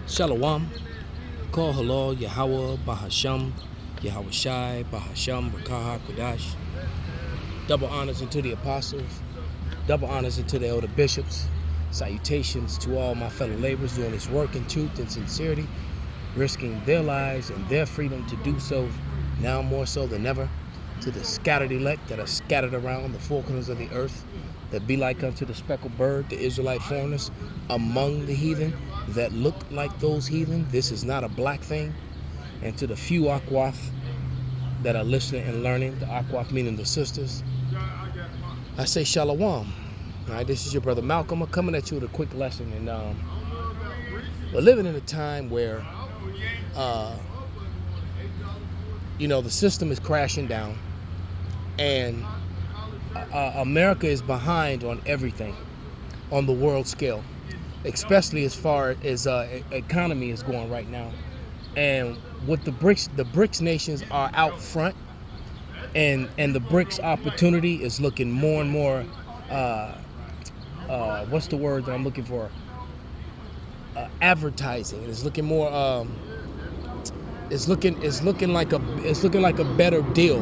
Shalom, Kol Halal, Yahweh, Bahasham, Yahweh Shai, Bahasham, Rakaha, Kodash. Double honors unto the apostles, double honors unto the elder bishops. Salutations to all my fellow laborers doing this work in truth and sincerity, risking their lives and their freedom to do so now more so than ever. To the scattered elect that are scattered around the four corners of the earth, that be like unto the speckled bird, the Israelite foreigners among the heathen that look like those heathen. This is not a black thing. And to the few Akwath that are listening and learning, the Akwath meaning the sisters, I say shalom. All right, this is your brother Malcolm. I'm coming at you with a quick lesson. And we're living in a time where, the system is crashing down, and America is behind on everything on the world scale, especially as far as economy is going right now. And with the BRICS nations are out front, and the BRICS opportunity is looking more and more. What's the word that I'm looking for? Advertising. It's looking more. It's looking like a better deal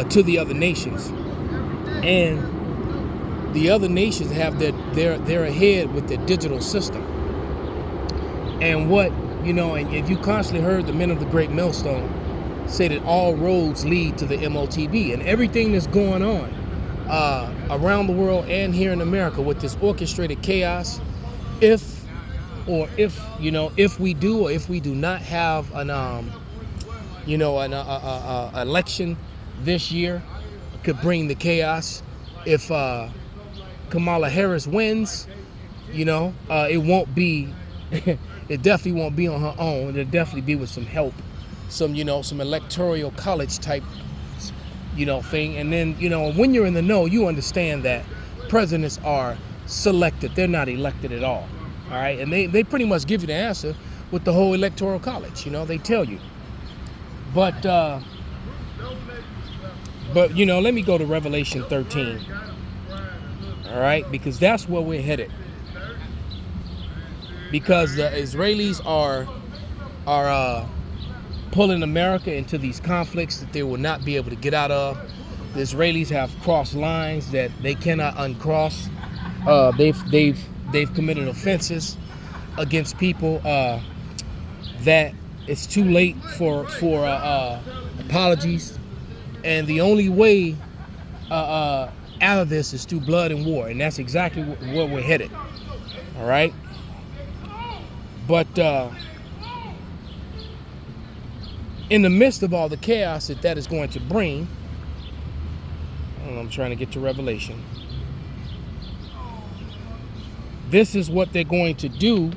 to the other nations, and the other nations have they're ahead with their digital system. And and if you constantly heard the men of the Great Millstone say that all roads lead to the MOTB, and everything that's going on around the world and here in America with this orchestrated chaos, if we do or if we do not have an election this year, could bring the chaos. If Kamala Harris wins, it won't be, it definitely won't be on her own. It'll definitely be with some help, some electoral college type, thing. And then, when you're in the know, you understand that presidents are selected. They're not elected at all. All right. And they pretty much give you the answer with the whole electoral college. They tell you. But let me go to Revelation 13. All right, because that's where we're headed. Because the Israelis are pulling America into these conflicts that they will not be able to get out of. The Israelis have crossed lines that they cannot uncross. They've committed offenses against people that it's too late for apologies. And the only way out of this is through blood and war. And that's exactly where we're headed. All right. But in the midst of all the chaos that is going to bring, I'm trying to get to Revelation. This is what they're going to do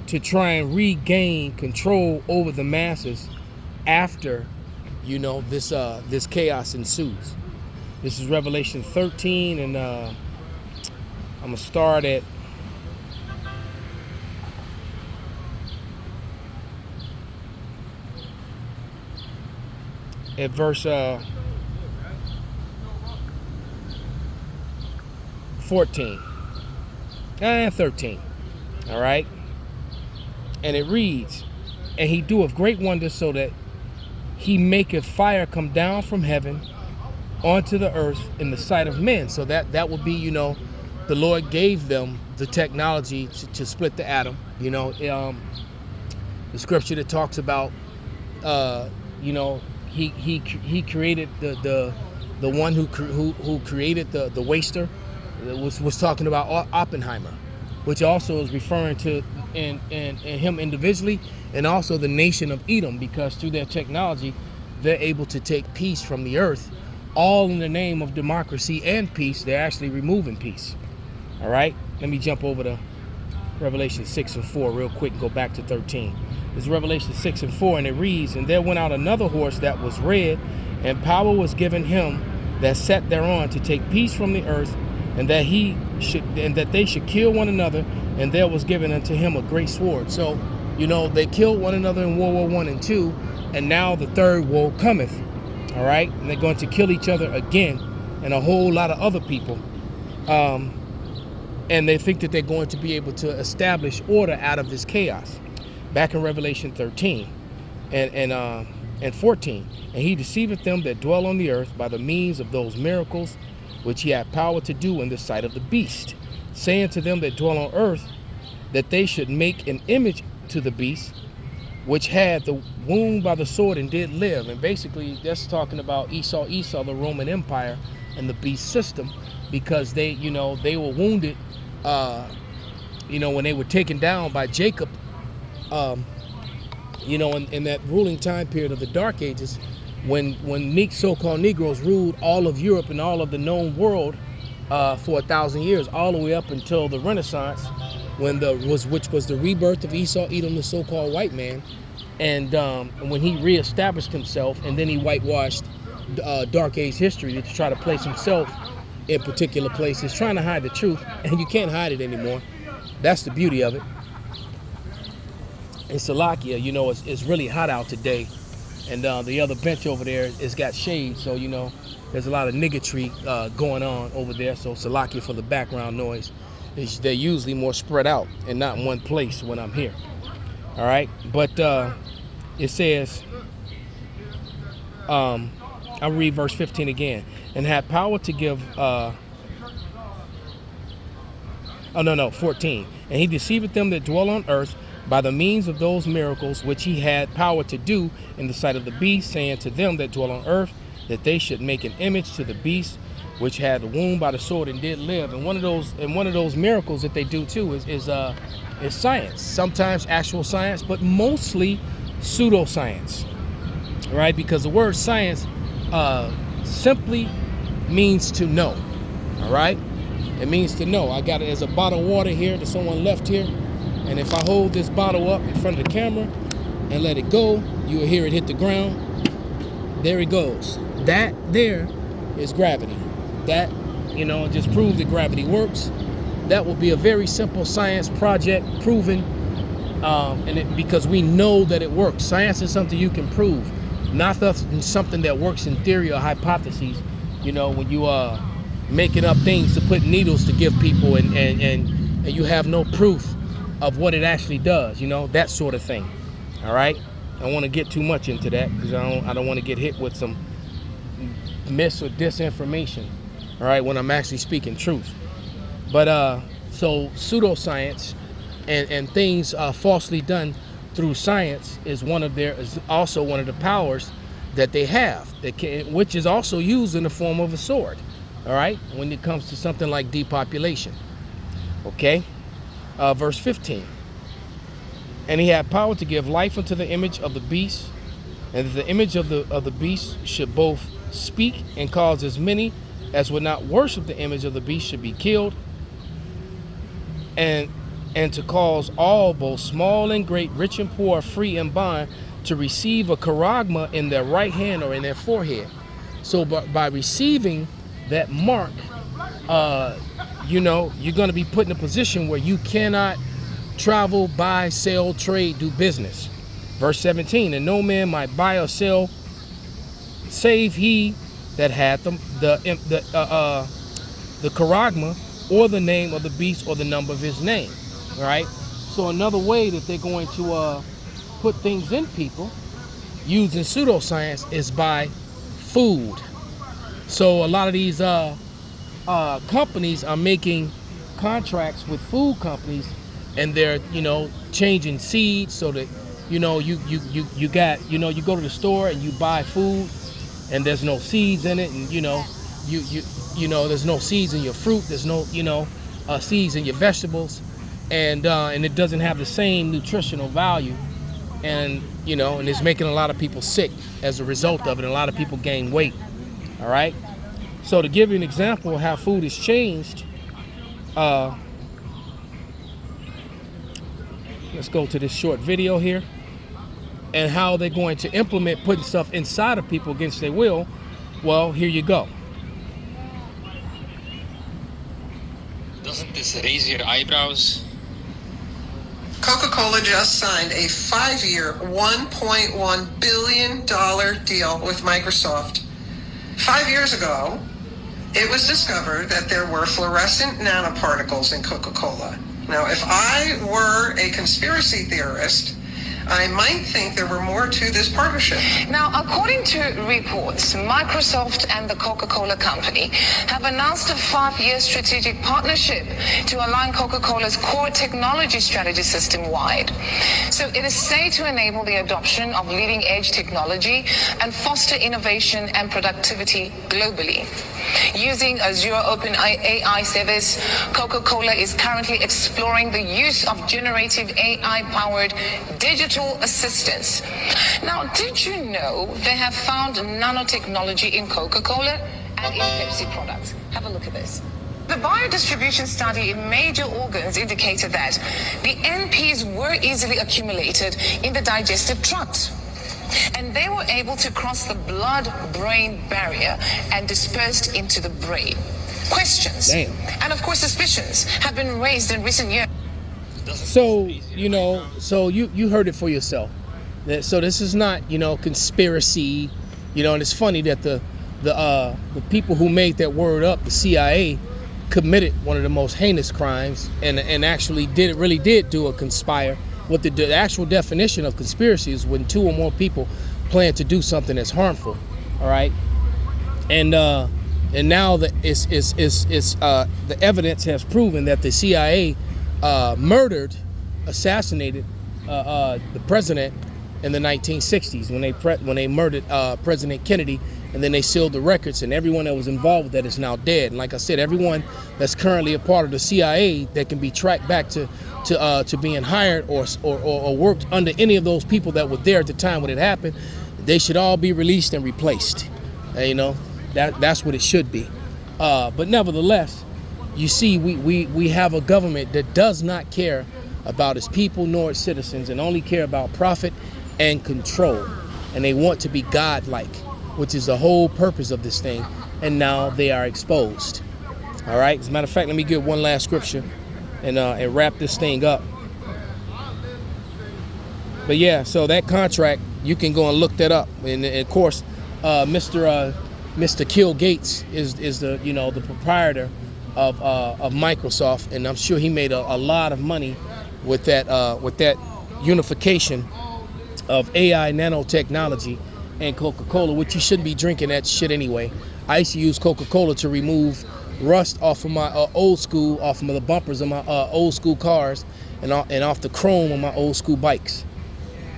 to try and regain control over the masses after this chaos ensues. This is Revelation 13, and I'm gonna start at verse 14 and 13. All right, and it reads, "And he doeth great wonders, so that he maketh fire come down from heaven onto the earth in the sight of men." So that would be, the Lord gave them the technology to split the atom. The scripture that talks about, he created the one who created the waster, was talking about Oppenheimer, which also is referring to in him individually, and also the nation of Edom, because through their technology, they're able to take peace from the earth, all in the name of democracy and peace. They're actually removing peace. All right, let me jump over to Revelation 6 and 4 real quick and go back to 13. This is Revelation 6 and 4, and it reads, "And there went out another horse that was red, and power was given him that sat thereon to take peace from the earth, and that they should kill one another, and there was given unto him a great sword." So, they killed one another in World War I and II, and now the third war cometh. All right, and they're going to kill each other again, and a whole lot of other people. and they think that they're going to be able to establish order out of this chaos. Back in Revelation 13 and 14, and he deceiveth them that dwell on the earth by the means of those miracles which he had power to do in the sight of the beast, saying to them that dwell on earth that they should make an image to the beast which had the wound by the sword and did live. And basically that's talking about Esau, the Roman Empire, and the beast system, because they were wounded when they were taken down by Jacob, in that ruling time period of the Dark Ages, when so-called Negroes ruled all of Europe and all of the known world for 1,000 years, all the way up until the Renaissance, which was the rebirth of Esau, Edom, the so-called white man, and when he reestablished himself, and then he whitewashed Dark Age history to try to place himself in particular places, trying to hide the truth, and you can't hide it anymore. That's the beauty of it. In Salakia, it's really hot out today, and the other bench over there has got shade, so there's a lot of niggatry going on over there. So Salakia for the background noise. They're usually more spread out and not in one place when I'm here. All right, but it says, I'll read verse 15 again. And had power to give, 14. And he deceiveth them that dwell on earth by the means of those miracles which he had power to do in the sight of the beast, saying to them that dwell on earth that they should make an image to the beast which had the wound by the sword and did live. And one of those miracles that they do too is science. Sometimes actual science, but mostly pseudoscience. Right? Because the word science simply means to know. All right? It means to know. There's a bottle of water here that someone left here, and if I hold this bottle up in front of the camera and let it go, you will hear it hit the ground. There it goes. That there is gravity. That, just proves that gravity works. That will be a very simple science project proven, because we know that it works. Science is something you can prove, not something that works in theory or hypotheses. When you are making up things to put needles to give people, and you have no proof of what it actually does, that sort of thing. All right, I don't want to get too much into that because I don't want to get hit with some mis or disinformation. All right, when I'm actually speaking truth. But so pseudoscience and things falsely done through science is also one of the powers that they have, which is also used in the form of a sword. All right, when it comes to something like depopulation. Okay. Verse 15. And he had power to give life unto the image of the beast, and that the image of the beast should both speak and cause as many as would not worship the image of the beast should be killed, and to cause all, both small and great, rich and poor, free and bond, to receive a charagma in their right hand or in their forehead. So by receiving that mark, you're going to be put in a position where you cannot travel, buy, sell, trade, do business. Verse 17, and no man might buy or sell save he that had the charagma, or the name of the beast, or the number of his name. All right. So another way that they're going to put things in people using pseudoscience is by food. So a lot of these companies are making contracts with food companies, and they're changing seeds so that you go to the store and you buy food and there's no seeds in it, and there's no seeds in your fruit, there's no seeds in your vegetables, and it doesn't have the same nutritional value, and it's making a lot of people sick as a result of it, and a lot of people gain weight. All right. So to give you an example of how food has changed, let's go to this short video here, and how they're going to implement putting stuff inside of people against their will. Well, here you go. Doesn't this raise your eyebrows? Coca-Cola just signed a 5-year, $1.1 billion deal with Microsoft. 5 years ago, it was discovered that there were fluorescent nanoparticles in Coca-Cola. Now, if I were a conspiracy theorist, I might think there were more to this partnership. Now, according to reports, Microsoft and the Coca-Cola Company have announced a 5-year strategic partnership to align Coca-Cola's core technology strategy system-wide. So it is said to enable the adoption of leading-edge technology and foster innovation and productivity globally. Using Azure Open AI service, Coca-Cola is currently exploring the use of generative AI-powered digital assistants. Now, did you know they have found nanotechnology in Coca-Cola and in Pepsi products? Have a look at this. The biodistribution study in major organs indicated that the NPs were easily accumulated in the digestive tract, and they were able to cross the blood-brain barrier and dispersed into the brain. Questions and, of course, suspicions have been raised in recent years. So, you heard it for yourself. So this is not, conspiracy, and it's funny that the people who made that word up, the CIA, committed one of the most heinous crimes and actually really did do a conspire. What the actual definition of conspiracy is when 2 or more people plan to do something that's harmful. All right, and now the evidence has proven that the CIA assassinated the president in the 1960s when they murdered President Kennedy, and then they sealed the records, and everyone that was involved with that is now dead. And like I said, everyone that's currently a part of the CIA that can be tracked back to being hired or worked under any of those people that were there at the time when it happened, they should all be released and replaced. That's what it should be. But nevertheless, you see, we have a government that does not care about its people nor its citizens, and only care about profit and control. And they want to be godlike, which is the whole purpose of this thing. And now they are exposed. All right. As a matter of fact, let me get one last scripture and wrap this thing up. But yeah, so that contract, you can go and look that up. And of course, Mr. Kill Gates is the the proprietor of Microsoft, and I'm sure he made a lot of money with that unification of AI nanotechnology and Coca-Cola, which you shouldn't be drinking that shit anyway. I used to use Coca-Cola to remove rust off of my off of the bumpers of my old school cars and off the chrome on my old school bikes.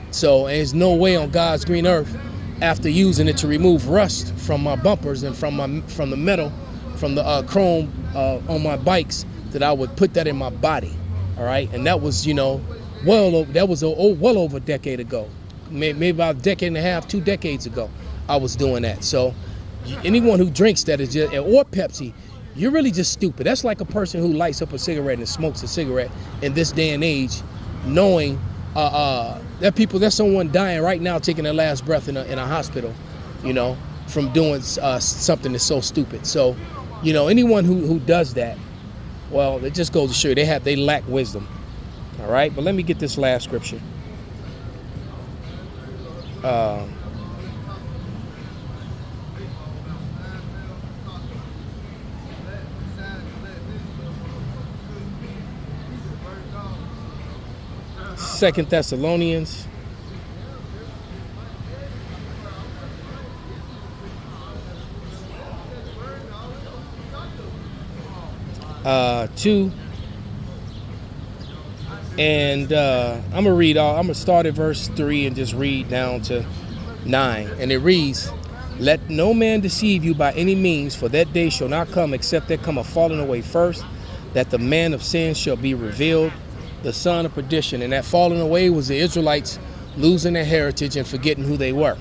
So there's no way on God's green earth, after using it to remove rust from my bumpers and from the metal, from the chrome on my bikes, that I would put that in my body. All right, and that was well over a decade ago, maybe about a decade and a half, 2 decades ago, I was doing that. So anyone who drinks that is just, or Pepsi, you're really just stupid. That's like a person who lights up a cigarette and smokes a cigarette in this day and age, knowing there's someone dying right now, taking their last breath in a hospital, from doing something that's so stupid. So, anyone who does that, well, it just goes to show you they lack wisdom. All right, but let me get this last scripture. Second Thessalonians 2, and I'm gonna start at verse 3 and just read down to 9, and it reads, "Let no man deceive you by any means, for that day shall not come except there come a falling away first, that the man of sin shall be revealed, the son of perdition." And that falling away was the Israelites losing their heritage and forgetting who they were.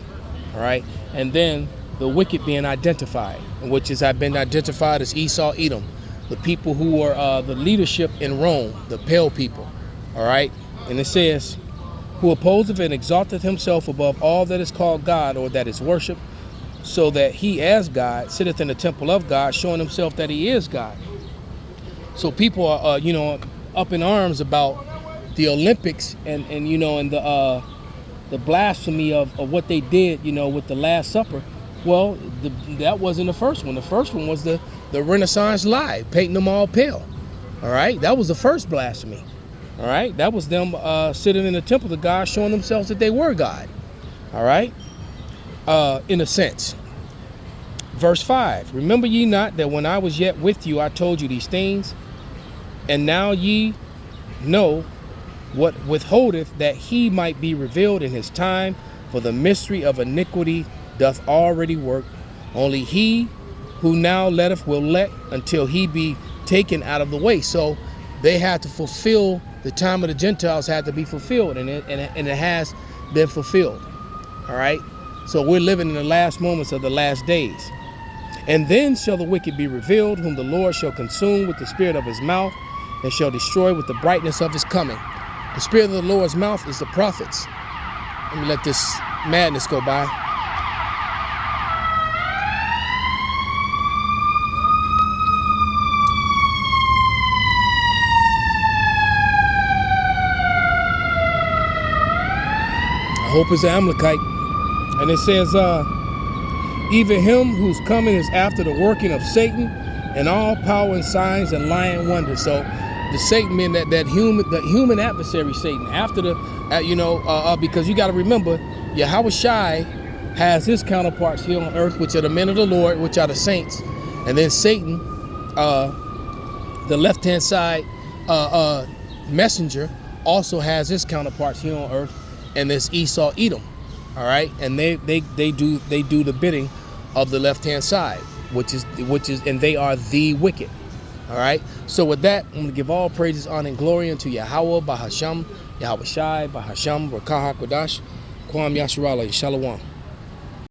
All right, and then the wicked being identified, which have been identified as Esau, Edom, the people who were the leadership in Rome, the pale people. All right, and it says, "Who opposeth and exalteth himself above all that is called God or that is worshipped, so that he as God sitteth in the temple of God, showing himself that he is God." So people are up in arms about the Olympics and the blasphemy of what they did with the Last Supper, Well, that wasn't the first one. The first one was the Renaissance lie, painting them all pale. All right, that was the first blasphemy. All right, that was them sitting in the temple of God, showing themselves that they were God. All right, in a sense. Verse 5, remember ye not that when I was yet with you, I told you these things, and now ye know what withholdeth, that he might be revealed in his time, for the mystery of iniquity doth already work. Only he who now letteth will let until he be taken out of the way. So they had to fulfill, the time of the Gentiles had to be fulfilled, and it has been fulfilled. All right, so we're living in the last moments of the last days. And then shall the wicked be revealed, whom the Lord shall consume with the spirit of his mouth, and shall destroy with the brightness of his coming. The spirit of the Lord's mouth is the prophets. Let me let this madness go by. I hope it's an Amalekite. And it says, even him whose coming is after the working of Satan, and all power and signs and lying wonders. So the Satan meant that human adversary Satan. After the, because you got to remember, Yahweh Shai has his counterparts here on earth, which are the men of the Lord, which are the saints, and then Satan, the left-hand side messenger, also has his counterparts here on earth, and there's Esau, Edom. All right, and they do the bidding of the left-hand side, which is, and they are the wicked. All right. So with that, I'm going to give all praises, honor, and glory unto Yahweh, Bahasham, Yahweh Shai, Bahasham, Rakah HaKodash, Kwam Yasharala, Shalom.